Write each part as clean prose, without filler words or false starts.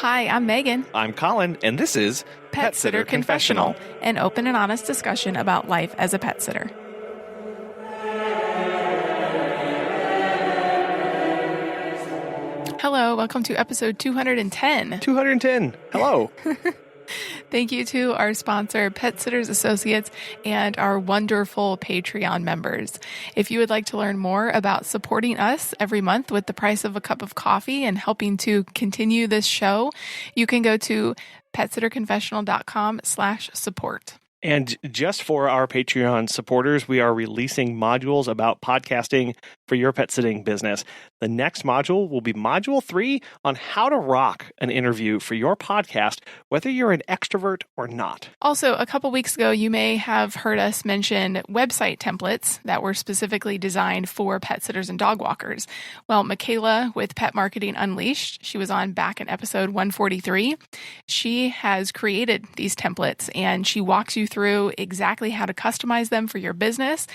Hi, I'm Megan. I'm Colin, and this is Pet Sitter Confessional, an open and honest discussion about life as a pet sitter. Hello, welcome to episode 210. 210. Hello. Thank you to our sponsor, Pet Sitters Associates, and our wonderful Patreon members. If you would like to learn more about supporting us every month with the price of a cup of coffee and helping to continue this show, you can go to petsitterconfessional.com/support. And just for our Patreon supporters, we are releasing modules about podcasting for your pet sitting business. The next module will be Module 3 on how to rock an interview for your podcast, whether you're an extrovert or not. Also, a couple weeks ago, you may have heard us mention website templates that were specifically designed for pet sitters and dog walkers. Well, Michaela with Pet Marketing Unleashed, she was on back in episode 143. She has created these templates and she walks you through exactly how to customize them for your business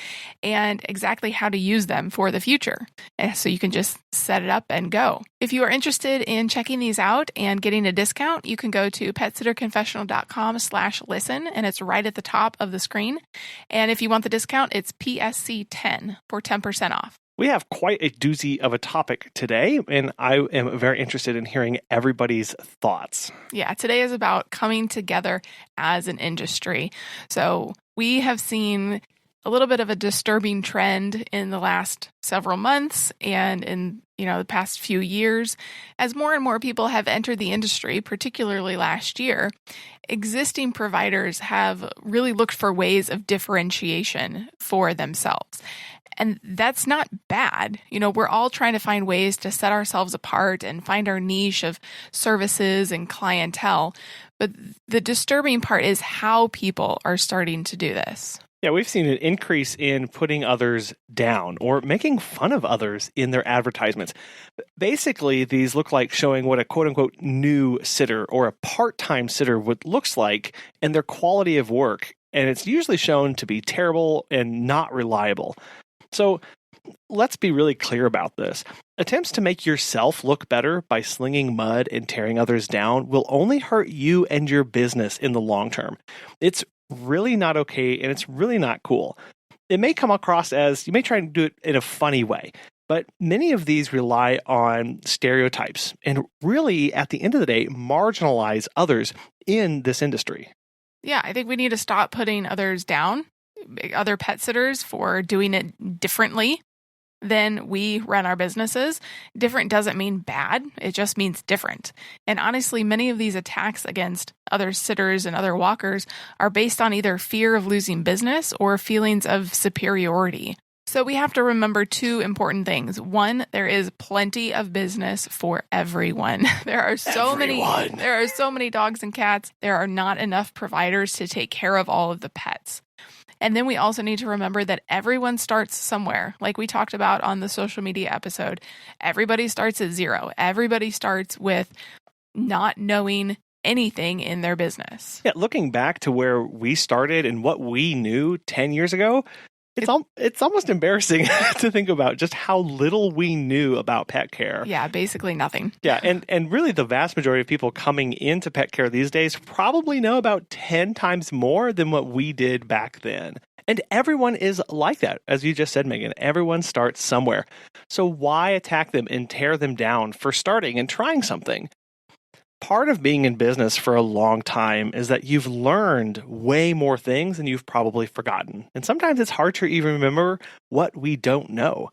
and exactly how to use them for the future. So you can just set it up and go. If you are interested in checking these out and getting a discount, you can go to petsitterconfessional.com/listen, and it's right at the top of the screen. And if you want the discount, it's PSC10 for 10% off. We have quite a doozy of a topic today, and I am very interested in hearing everybody's thoughts. Yeah, today is about coming together as an industry. So we have seen a little bit of a disturbing trend in the last several months and in the past few years as more and more people have entered the industry, particularly last year. Existing providers have really looked for ways of differentiation for themselves. And that's not bad. We're all trying to find ways to set ourselves apart and find our niche of services and clientele. But the disturbing part is how people are starting to do this. Yeah, we've seen an increase in putting others down or making fun of others in their advertisements. Basically, these look like showing what a quote-unquote new sitter or a part-time sitter looks like and their quality of work. And it's usually shown to be terrible and not reliable. So let's be really clear about this. Attempts to make yourself look better by slinging mud and tearing others down will only hurt you and your business in the long term. It's really not okay, and it's really not cool. It may come across as you may try to do it in a funny way, but many of these rely on stereotypes and really, at the end of the day, marginalize others in this industry. Yeah, I think we need to stop putting others down, other pet sitters, for doing it differently than we run our businesses. Different doesn't mean bad. It just means different. And honestly, many of these attacks against other sitters and other walkers are based on either fear of losing business or feelings of superiority. So we have to remember two important things. One, there is plenty of business for everyone. There are so many dogs and cats. There are not enough providers to take care of all of the pets. And then we also need to remember that everyone starts somewhere. Like we talked about on the social media episode, everybody starts at zero. Everybody starts with not knowing anything in their business. Yeah, looking back to where we started and what we knew 10 years ago, it's almost embarrassing to think about just how little we knew about pet care. Yeah, basically nothing. Yeah, and really the vast majority of people coming into pet care these days probably know about 10 times more than what we did back then. And everyone is like that. As you just said, Megan, everyone starts somewhere. So why attack them and tear them down for starting and trying something? Part of being in business for a long time is that you've learned way more things than you've probably forgotten. And sometimes it's hard to even remember what we don't know.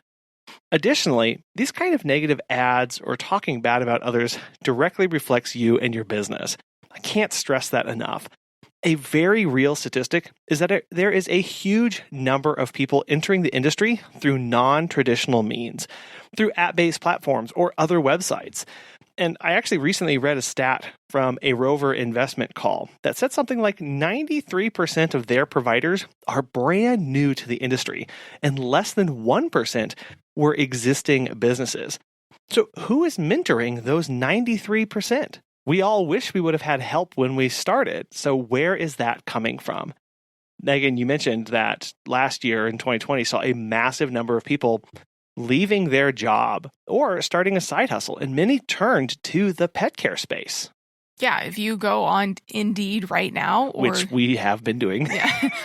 Additionally, these kind of negative ads or talking bad about others directly reflects you and your business. I can't stress that enough. A very real statistic is that there is a huge number of people entering the industry through non-traditional means, through app-based platforms or other websites. And I actually recently read a stat from a Rover investment call that said something like 93% of their providers are brand new to the industry, and less than 1% were existing businesses. So who is mentoring those 93%? We all wish we would have had help when we started. So where is that coming from? Megan, you mentioned that last year in 2020 saw a massive number of people leaving their job or starting a side hustle, and many turned to the pet care space. Yeah, if you go on Indeed right now, which we have been doing,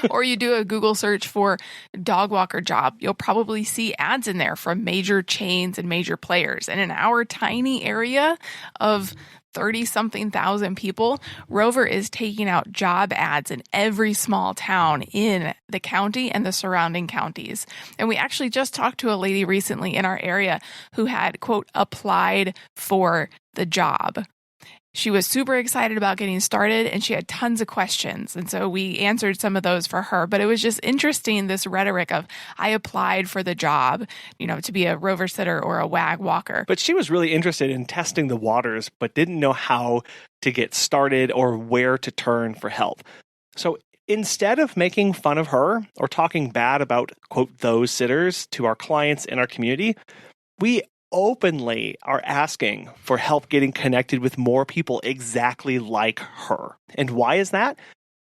or you do a Google search for dog walker job, you'll probably see ads in there from major chains and major players. And in our tiny area of 30-something thousand people, Rover is taking out job ads in every small town in the county and the surrounding counties. And we actually just talked to a lady recently in our area who had, quote, applied for the job. She was super excited about getting started and she had tons of questions. And so we answered some of those for her. But it was just interesting, this rhetoric of, I applied for the job, to be a Rover sitter or a WAG walker. But she was really interested in testing the waters, but didn't know how to get started or where to turn for help. So instead of making fun of her or talking bad about, quote, those sitters to our clients in our community, we openly are asking for help getting connected with more people exactly like her. And why is that?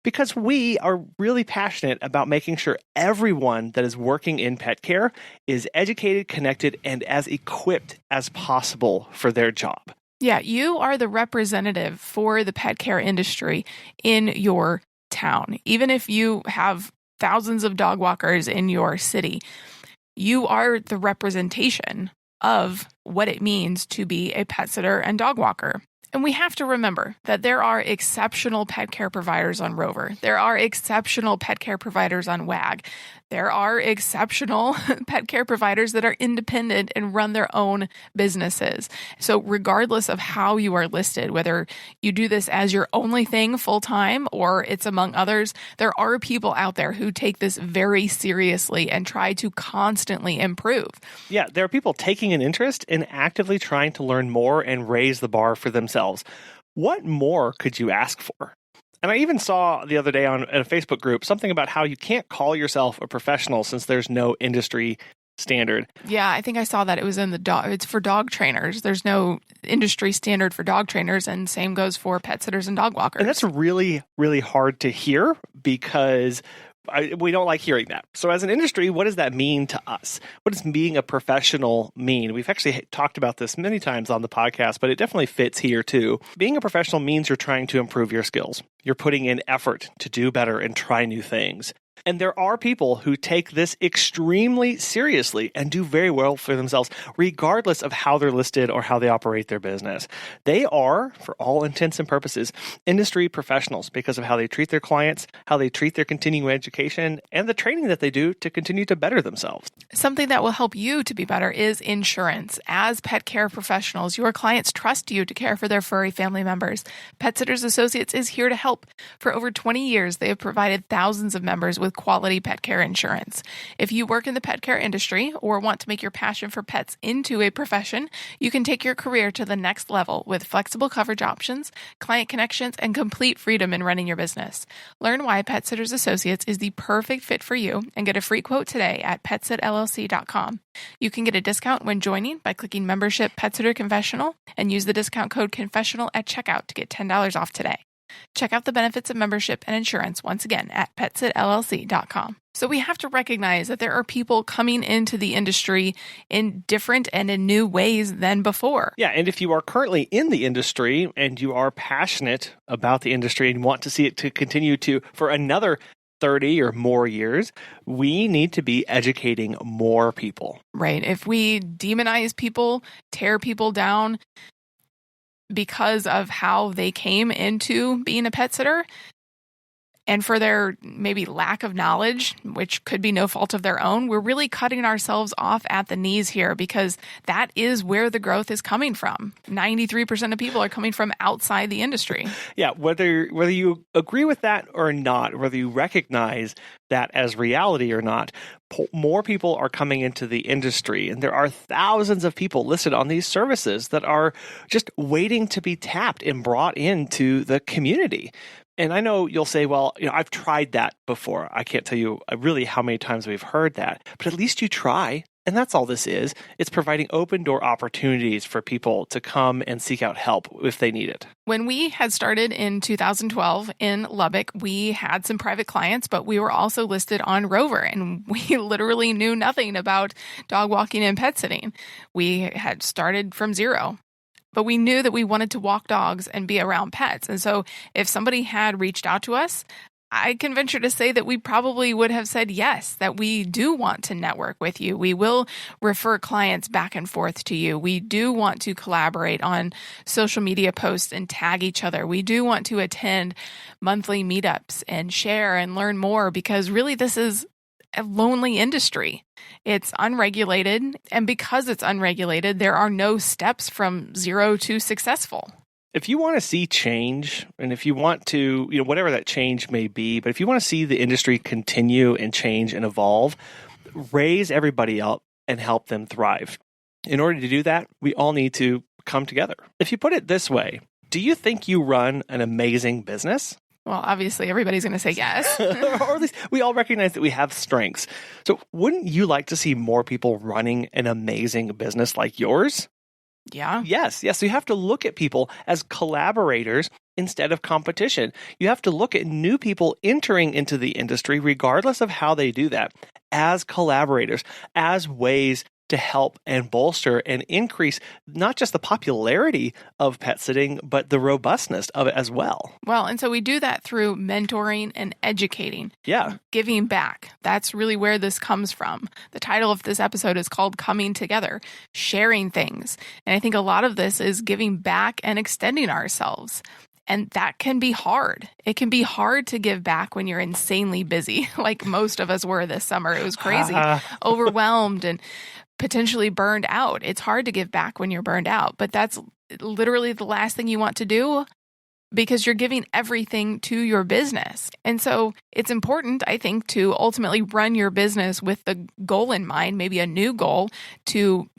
Because we are really passionate about making sure everyone that is working in pet care is educated, connected, and as equipped as possible for their job. Yeah, you are the representative for the pet care industry in your town. Even if you have thousands of dog walkers in your city, you are the representation of what it means to be a pet sitter and dog walker. And we have to remember that there are exceptional pet care providers on Rover. There are exceptional pet care providers on WAG. There are exceptional pet care providers that are independent and run their own businesses. So regardless of how you are listed, whether you do this as your only thing full-time or it's among others, there are people out there who take this very seriously and try to constantly improve. Yeah, there are people taking an interest in actively trying to learn more and raise the bar for themselves. What more could you ask for? And I even saw the other day in a Facebook group something about how you can't call yourself a professional since there's no industry standard. Yeah, I think I saw that. It was in the dog. It's for dog trainers. There's no industry standard for dog trainers, and same goes for pet sitters and dog walkers. And that's really, really hard to hear because we don't like hearing that. So as an industry, what does that mean to us? What does being a professional mean? We've actually talked about this many times on the podcast, but it definitely fits here too. Being a professional means you're trying to improve your skills. You're putting in effort to do better and try new things. And there are people who take this extremely seriously and do very well for themselves, regardless of how they're listed or how they operate their business. They are, for all intents and purposes, industry professionals because of how they treat their clients, how they treat their continuing education, and the training that they do to continue to better themselves. Something that will help you to be better is insurance. As pet care professionals, your clients trust you to care for their furry family members. Pet Sitters Associates is here to help. For over 20 years, they have provided thousands of members with quality pet care insurance. If you work in the pet care industry or want to make your passion for pets into a profession, you can take your career to the next level with flexible coverage options, client connections, and complete freedom in running your business. Learn why Pet Sitters Associates is the perfect fit for you and get a free quote today at petsitllc.com. You can get a discount when joining by clicking membership Pet Sitter Confessional and use the discount code confessional at checkout to get $10 off today. Check out the benefits of membership and insurance once again at petsitllc.com. So we have to recognize that there are people coming into the industry in different and in new ways than before. Yeah, and if you are currently in the industry and you are passionate about the industry and want to see it to continue for another 30 or more years, we need to be educating more people. Right. If we demonize people, tear people down because of how they came into being a pet sitter and for their maybe lack of knowledge, which could be no fault of their own, we're really cutting ourselves off at the knees here because that is where the growth is coming from. 93% of people are coming from outside the industry. Yeah, whether you agree with that or not, whether you recognize that as reality or not, more people are coming into the industry, and there are thousands of people listed on these services that are just waiting to be tapped and brought into the community. And I know you'll say, well, I've tried that before. I can't tell you really how many times we've heard that, but at least you try. And that's all this is. It's providing open door opportunities for people to come and seek out help if they need it. When we had started in 2012 in Lubbock, we had some private clients, but we were also listed on Rover, and we literally knew nothing about dog walking and pet sitting. We had started from zero. but we knew that we wanted to walk dogs and be around pets. And so if somebody had reached out to us, I can venture to say that we probably would have said yes, that we do want to network with you. We will refer clients back and forth to you. We do want to collaborate on social media posts and tag each other. We do want to attend monthly meetups and share and learn more, because really this is a lonely industry. It's unregulated. And because it's unregulated, there are no steps from zero to successful. If you want to see change, and if you want to, whatever that change may be, but if you want to see the industry continue and change and evolve, raise everybody up and help them thrive. In order to do that, we all need to come together. If you put it this way, do you think you run an amazing business? Well, obviously, everybody's going to say yes. Or at least we all recognize that we have strengths. So wouldn't you like to see more people running an amazing business like yours? Yeah. Yes. So you have to look at people as collaborators instead of competition. You have to look at new people entering into the industry, regardless of how they do that, as collaborators, as ways to help and bolster and increase not just the popularity of pet sitting, but the robustness of it as well. Well, and so we do that through mentoring and educating. Yeah. Giving back. That's really where this comes from. The title of this episode is called Coming Together, sharing things. And I think a lot of this is giving back and extending ourselves. And that can be hard. It can be hard to give back when you're insanely busy, like most of us were this summer. It was crazy, overwhelmed and potentially burned out. It's hard to give back when you're burned out, but that's literally the last thing you want to do, because you're giving everything to your business. And so it's important, I think, to ultimately run your business with the goal in mind, maybe a new goal, to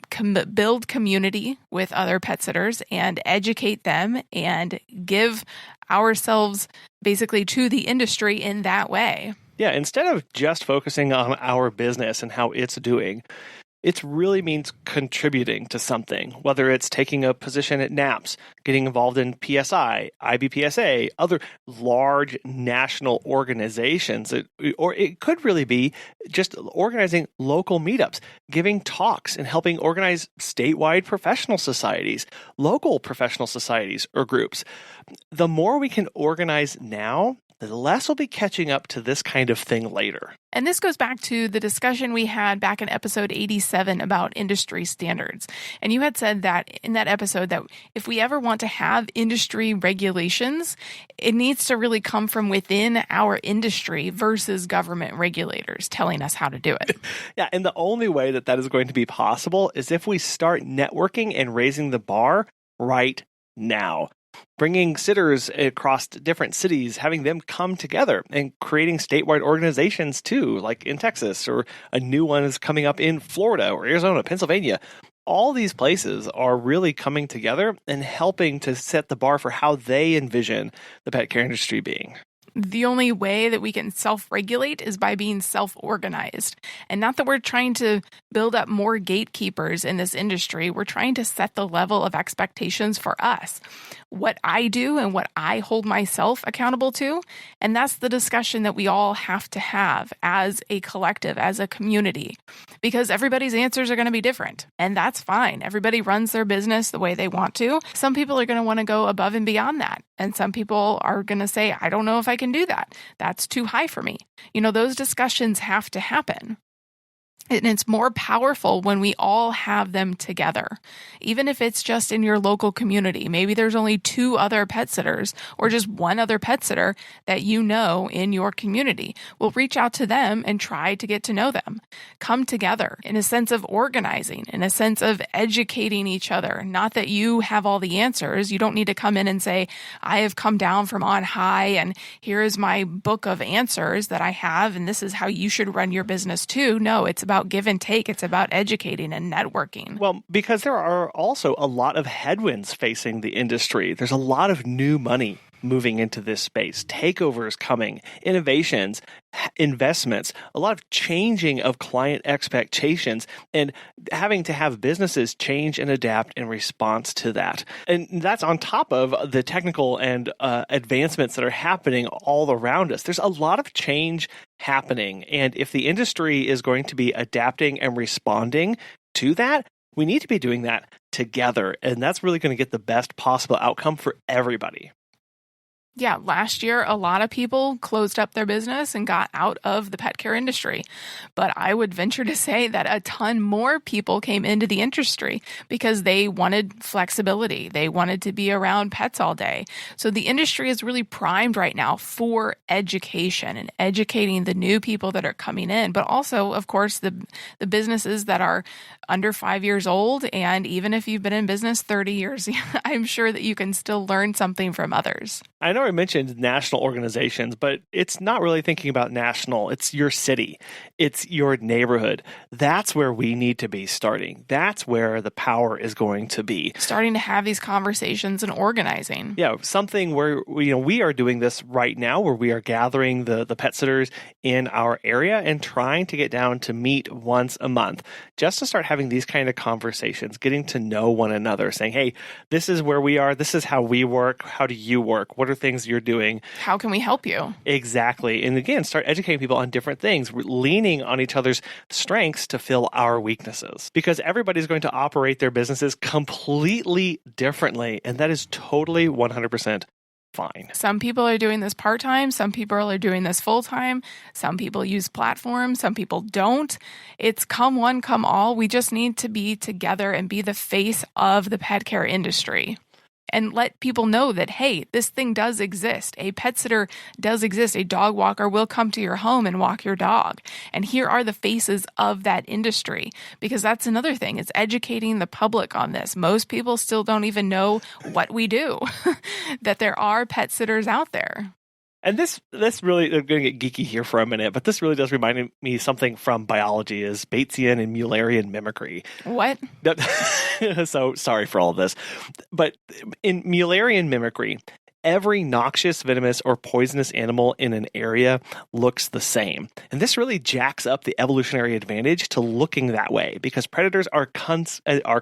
build community with other pet sitters and educate them and give ourselves basically to the industry in that way. Yeah, instead of just focusing on our business and how it's doing, it really means contributing to something, whether it's taking a position at NAPS, getting involved in PSI, IBPSA, other large national organizations, or it could really be just organizing local meetups, giving talks and helping organize statewide professional societies, local professional societies or groups. The more we can organize now, the less we'll be catching up to this kind of thing later. And this goes back to the discussion we had back in episode 87 about industry standards. And you had said that in that episode that if we ever want to have industry regulations, it needs to really come from within our industry versus government regulators telling us how to do it. Yeah, and the only way that that is going to be possible is if we start networking and raising the bar right now. Bringing sitters across different cities, having them come together and creating statewide organizations too, like in Texas, or a new one is coming up in Florida or Arizona, Pennsylvania. All these places are really coming together and helping to set the bar for how they envision the pet care industry being. The only way that we can self-regulate is by being self-organized. And not that we're trying to build up more gatekeepers in this industry. We're trying to set the level of expectations for us, what I do and what I hold myself accountable to. And that's the discussion that we all have to have as a collective, as a community, because everybody's answers are going to be different. And that's fine. Everybody runs their business the way they want to. Some people are going to want to go above and beyond that. And some people are going to say, I don't know if I can do that. That's too high for me. Those discussions have to happen. And it's more powerful when we all have them together, even if it's just in your local community. Maybe there's only 2 other pet sitters or just one other pet sitter that you know in your community. Well, reach out to them and try to get to know them. Come together in a sense of organizing, in a sense of educating each other. Not that you have all the answers. You don't need to come in and say, I have come down from on high and here is my book of answers that I have and this is how you should run your business too. No, it's about give and take. It's about educating and networking. Well, because there are also a lot of headwinds facing the industry. There's a lot of new money moving into this space, takeovers coming, innovations, investments, a lot of changing of client expectations, and having to have businesses change and adapt in response to that. And that's on top of the technical and advancements that are happening all around us. There's a lot of change happening. And if the industry is going to be adapting and responding to that, we need to be doing that together. And that's really going to get the best possible outcome for everybody. Yeah, last year, a lot of people closed up their business and got out of the pet care industry. But I would venture to say that a ton more people came into the industry because they wanted flexibility. They wanted to be around pets all day. So the industry is really primed right now for education and educating the new people that are coming in, but also, of course, the businesses that are under 5 years old. And even if you've been in business 30 years, I'm sure that you can still learn something from others. I know I mentioned national organizations, but it's not really thinking about national. It's your city. It's your neighborhood. That's where we need to be starting. That's where the power is going to be. Starting to have these conversations and organizing. Yeah, something where we are doing this right now, where we are gathering the pet sitters in our area and trying to get down to meet once a month, just to start having these kind of conversations, getting to know one another, saying, hey, this is where we are. This is how we work. How do you work? What are things you're doing? How can we help you? Exactly. And again, start educating people on different things, leaning on each other's strengths to fill our weaknesses, because everybody's going to operate their businesses completely differently. And that is totally 100% fine. Some people are doing this part-time. Some people are doing this full-time. Some people use platforms. Some people don't. It's come one, come all. We just need to be together and be the face of the pet care industry. And let people know that, hey, this thing does exist. A pet sitter does exist. A dog walker will come to your home and walk your dog. And here are the faces of that industry. Because that's another thing. It's educating the public on this. Most people still don't even know what we do, that there are pet sitters out there. And this really, I'm going to get geeky here for a minute, but this really does remind me something from biology, is Batesian and Mullerian mimicry. What? So sorry for all of this. But in Mullerian mimicry, every noxious, venomous, or poisonous animal in an area looks the same. And this really jacks up the evolutionary advantage to looking that way, because predators are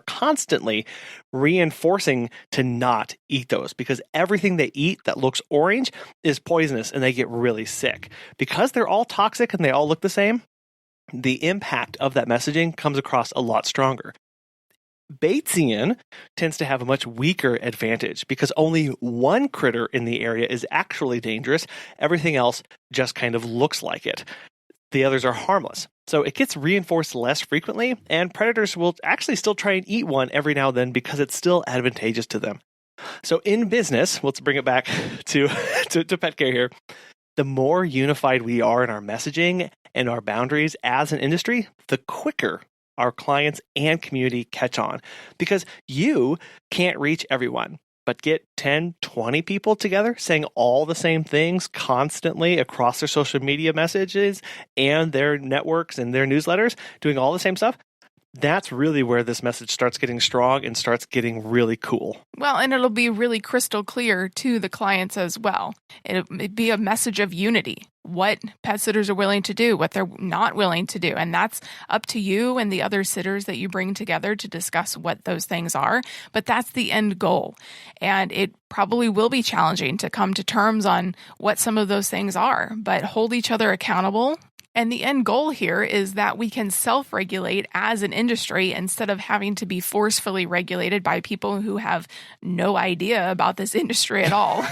constantly reinforcing to not eat those, because everything they eat that looks orange is poisonous and they get really sick. Because they're all toxic and they all look the same, the impact of that messaging comes across a lot stronger. Batesian tends to have a much weaker advantage because only one critter in the area is actually dangerous. Everything else just kind of looks like it. The others are harmless. So it gets reinforced less frequently, and predators will actually still try and eat one every now and then because it's still advantageous to them. So in business, let's bring it back to pet care here. The more unified we are in our messaging and our boundaries as an industry, the quicker our clients and community catch on, because you can't reach everyone, but get 10, 20 people together saying all the same things constantly across their social media messages and their networks and their newsletters, doing all the same stuff. That's really where this message starts getting strong and starts getting really cool. Well, and it'll be really crystal clear to the clients as well. It'd be a message of unity, what pet sitters are willing to do, what they're not willing to do. And that's up to you and the other sitters that you bring together to discuss what those things are. But that's the end goal. And it probably will be challenging to come to terms on what some of those things are, but hold each other accountable. And the end goal here is that we can self-regulate as an industry instead of having to be forcefully regulated by people who have no idea about this industry at all.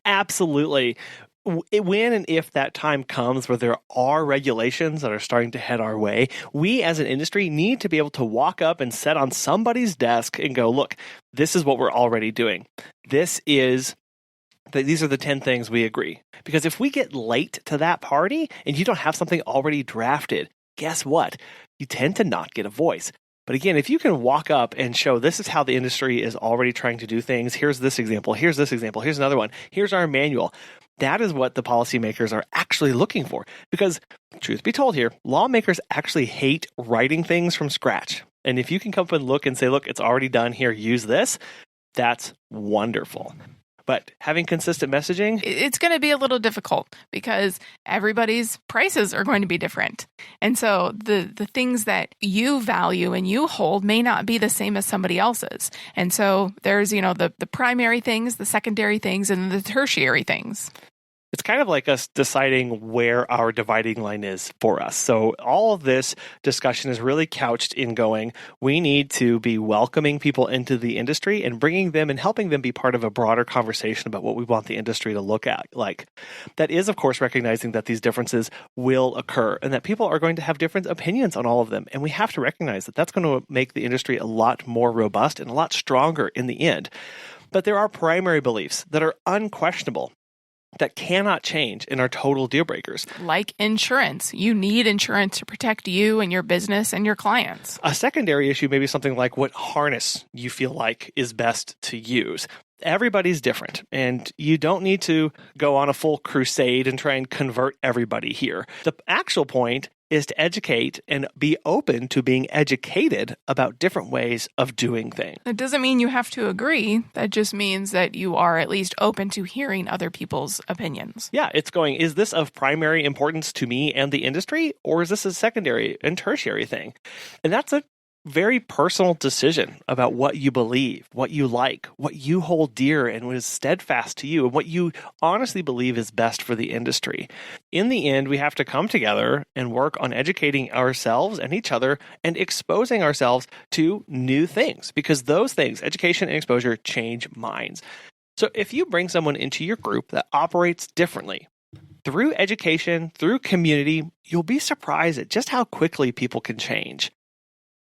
Absolutely. When and if that time comes where there are regulations that are starting to head our way, we as an industry need to be able to walk up and sit on somebody's desk and go, look, this is what we're already doing. These are the 10 things we agree. Because if we get late to that party and you don't have something already drafted, guess what? You tend to not get a voice. But again, if you can walk up and show this is how the industry is already trying to do things, here's this example, here's this example, here's another one, here's our manual. That is what the policymakers are actually looking for. Because truth be told here, lawmakers actually hate writing things from scratch. And if you can come up and look and say, look, it's already done here, use this, that's wonderful. But having consistent messaging, it's going to be a little difficult because everybody's prices are going to be different. And so the things that you value and you hold may not be the same as somebody else's. And so there's, the primary things, the secondary things, and the tertiary things. It's kind of like us deciding where our dividing line is for us. So all of this discussion is really couched in going, we need to be welcoming people into the industry and bringing them and helping them be part of a broader conversation about what we want the industry to look at like. That is, of course, recognizing that these differences will occur and that people are going to have different opinions on all of them. And we have to recognize that that's going to make the industry a lot more robust and a lot stronger in the end. But there are primary beliefs that are unquestionable, that cannot change and are total deal breakers. Like insurance. You need insurance to protect you and your business and your clients. A secondary issue may be something like what harness you feel like is best to use. Everybody's different, and you don't need to go on a full crusade and try and convert everybody here. The actual point is to educate and be open to being educated about different ways of doing things. It doesn't mean you have to agree. That just means that you are at least open to hearing other people's opinions. Yeah, it's going, is this of primary importance to me and the industry, or is this a secondary and tertiary thing? And that's a very personal decision about what you believe, what you like, what you hold dear and what is steadfast to you, and what you honestly believe is best for the industry. In the end, we have to come together and work on educating ourselves and each other and exposing ourselves to new things, because those things, education and exposure, change minds. So if you bring someone into your group that operates differently, through education, through community, you'll be surprised at just how quickly people can change.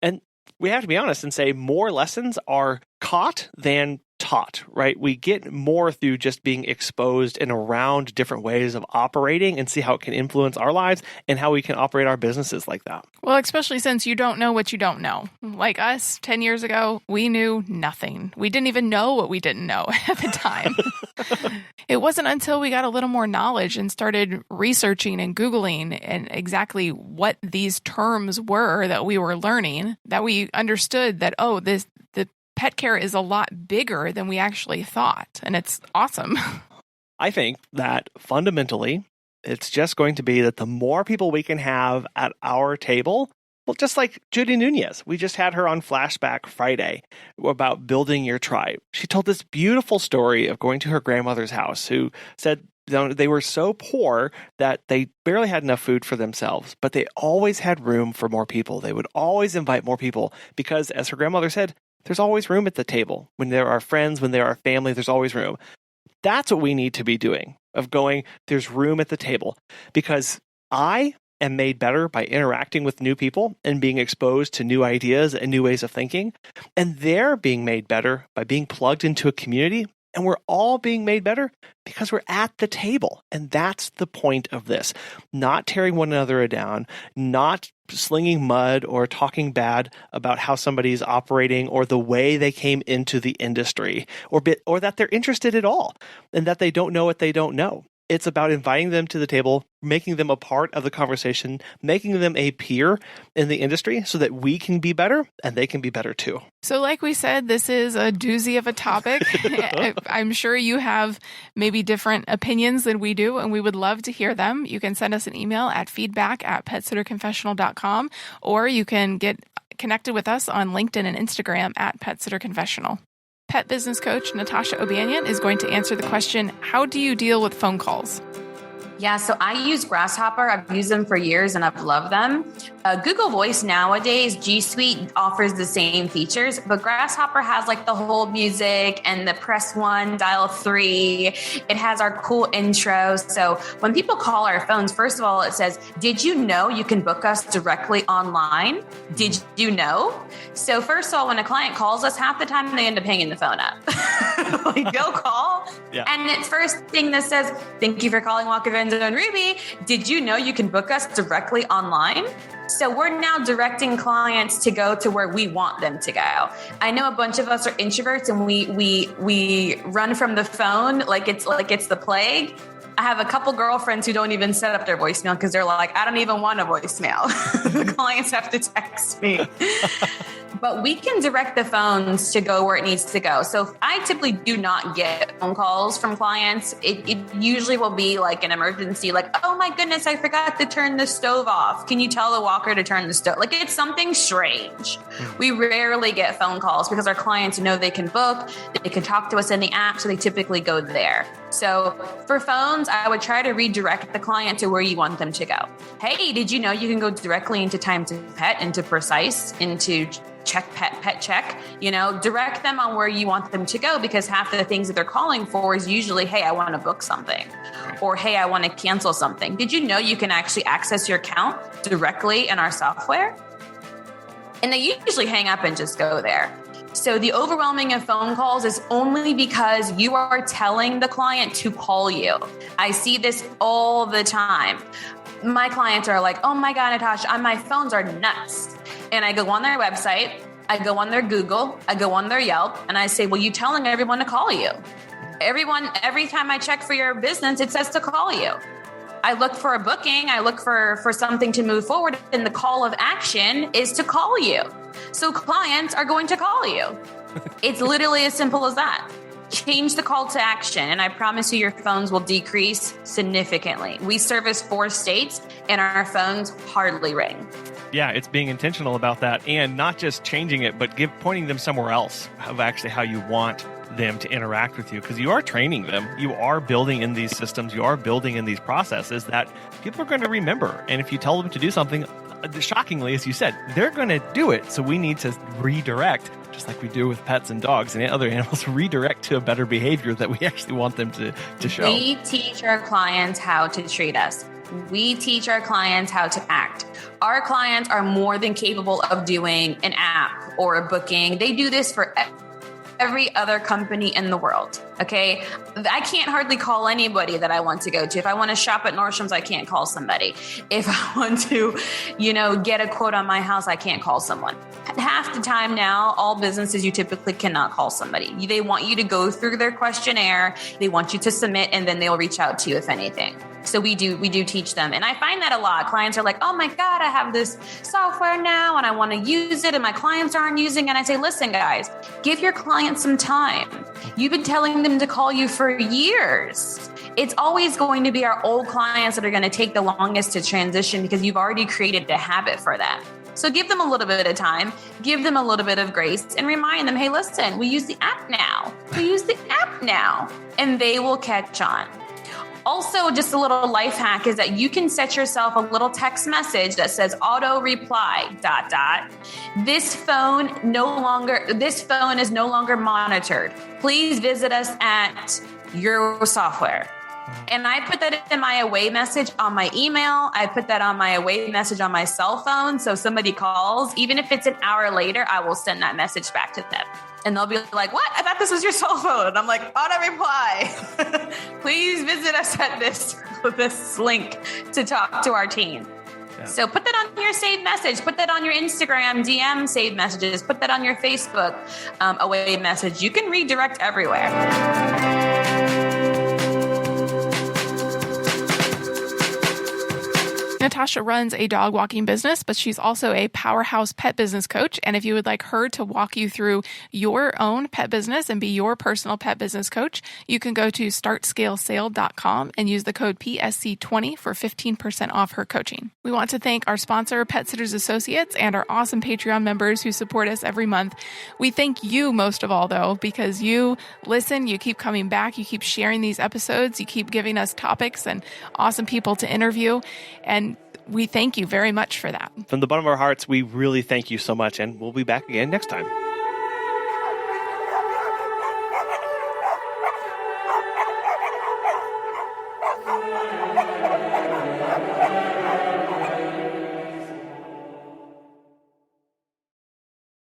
And we have to be honest and say more lessons are caught than taught, right? We get more through just being exposed and around different ways of operating and see how it can influence our lives and how we can operate our businesses like that. Well, especially since you don't know what you don't know. Like us, 10 years ago, we knew nothing. We didn't even know what we didn't know at the time. It wasn't until we got a little more knowledge and started researching and Googling and exactly what these terms were that we were learning that we understood that, the pet care is a lot bigger than we actually thought. And it's awesome. I think that fundamentally, it's just going to be that the more people we can have at our table, well, just like Judy Nunez, we just had her on Flashback Friday about building your tribe. She told this beautiful story of going to her grandmother's house, who said they were so poor that they barely had enough food for themselves, but they always had room for more people. They would always invite more people because, as her grandmother said, there's always room at the table. When there are friends, when there are family, there's always room. That's what we need to be doing, of going, there's room at the table. Because I am made better by interacting with new people and being exposed to new ideas and new ways of thinking. And they're being made better by being plugged into a community. And we're all being made better because we're at the table. And that's the point of this. Not tearing one another down, not slinging mud or talking bad about how somebody's operating or the way they came into the industry, or that they're interested at all and that they don't know what they don't know. It's about inviting them to the table, making them a part of the conversation, making them a peer in the industry so that we can be better and they can be better too. So like we said, this is a doozy of a topic. I'm sure you have maybe different opinions than we do, and we would love to hear them. You can send us an email at feedback@petsitterconfessional.com, or you can get connected with us on LinkedIn and Instagram @PetSitterConfessional. Pet business coach Natasha O'Banion is going to answer the question, how do you deal with phone calls? Yeah, so I use Grasshopper. I've used them for years and I've loved them. Google Voice nowadays, G Suite offers the same features, but Grasshopper has like the hold music and the press 1, dial 3. It has our cool intro. So when people call our phones, first of all, it says, did you know you can book us directly online? Did you know? So first of all, when a client calls us, half the time they end up hanging the phone up. Like, go call. Yeah. And it's first thing that says, thank you for calling Walker Van and Ruby. Did you know you can book us directly online? So we're now directing clients to go to where we want them to go. I know a bunch of us are introverts and we run from the phone like it's the plague. I have a couple girlfriends who don't even set up their voicemail because they're like, I don't even want a voicemail. The clients have to text me. but we can direct the phones to go where it needs to go. So I typically do not get phone calls from clients. It usually will be like an emergency, like, oh my goodness, I forgot to turn the stove off. Can you tell the walker to turn the stove? Like, it's something strange. We rarely get phone calls because our clients know they can book, they can talk to us in the app, so they typically go there. So for phones, I would try to redirect the client to where you want them to go. Hey, did you know you can go directly into Time to Pet, into Precise, into Check Pet Check? Direct them on where you want them to go, because half of the things that they're calling for is usually, hey, I want to book something, or hey, I want to cancel something. Did you know you can actually access your account directly in our software? And they usually hang up and just go there. So the overwhelming of phone calls is only because you are telling the client to call you. I see this all the time. My clients are like, oh my God, Natasha, my phones are nuts. And I go on their website, I go on their Google, I go on their Yelp, and I say, well, you telling everyone to call you. Every time I check for your business, it says to call you. I look for a booking, I look for something to move forward, and the call of action is to call you. So clients are going to call you. It's literally as simple as that. Change the call to action, and I promise you your phones will decrease significantly. We service 4 states, and our phones hardly ring. Yeah, it's being intentional about that, and not just changing it, but pointing them somewhere else of actually how you want them to interact with you, because you are training them. You are building in these systems. You are building in these processes that people are going to remember. And if you tell them to do something, shockingly, as you said, they're going to do it. So we need to redirect, just like we do with pets and dogs and other animals, redirect to a better behavior that we actually want them to show. We teach our clients how to treat us. We teach our clients how to act. Our clients are more than capable of doing an app or a booking. They do this for every other company in the world. Okay. I can't hardly call anybody that I want to go to. If I want to shop at Nordstrom's, I can't call somebody. If I want to, get a quote on my house, I can't call someone. Half the time now, all businesses, you typically cannot call somebody. They want you to go through their questionnaire. They want you to submit, and then they'll reach out to you if anything. So we do teach them. And I find that a lot. Clients are like, oh my God, I have this software now and I want to use it and my clients aren't using it. And I say, listen, guys, give your clients some time. You've been telling them to call you for years. It's always going to be our old clients that are going to take the longest to transition, because you've already created a habit for that. So give them a little bit of time, give them a little bit of grace, and remind them, hey, listen, we use the app now. And they will catch on. Also, just a little life hack is that you can set yourself a little text message that says auto reply ... This phone is no longer monitored. Please visit us at your software. And I put that in my away message on my email. I put that on my away message on my cell phone. So if somebody calls, even if it's an hour later, I will send that message back to them. And they'll be like, what? I thought this was your cell phone. And I'm like, auto reply. Please visit us at this link to talk to our team. Yeah. So put that on your saved message. Put that on your Instagram DM saved messages. Put that on your Facebook away message. You can redirect everywhere. Natasha runs a dog walking business, but she's also a powerhouse pet business coach. And if you would like her to walk you through your own pet business and be your personal pet business coach, you can go to startscalesale.com and use the code PSC20 for 15% off her coaching. We want to thank our sponsor, Pet Sitters Associates, and our awesome Patreon members who support us every month. We thank you most of all, though, because you listen, you keep coming back, you keep sharing these episodes, you keep giving us topics and awesome people to interview. And we thank you very much for that. From the bottom of our hearts, we really thank you so much, and we'll be back again next time.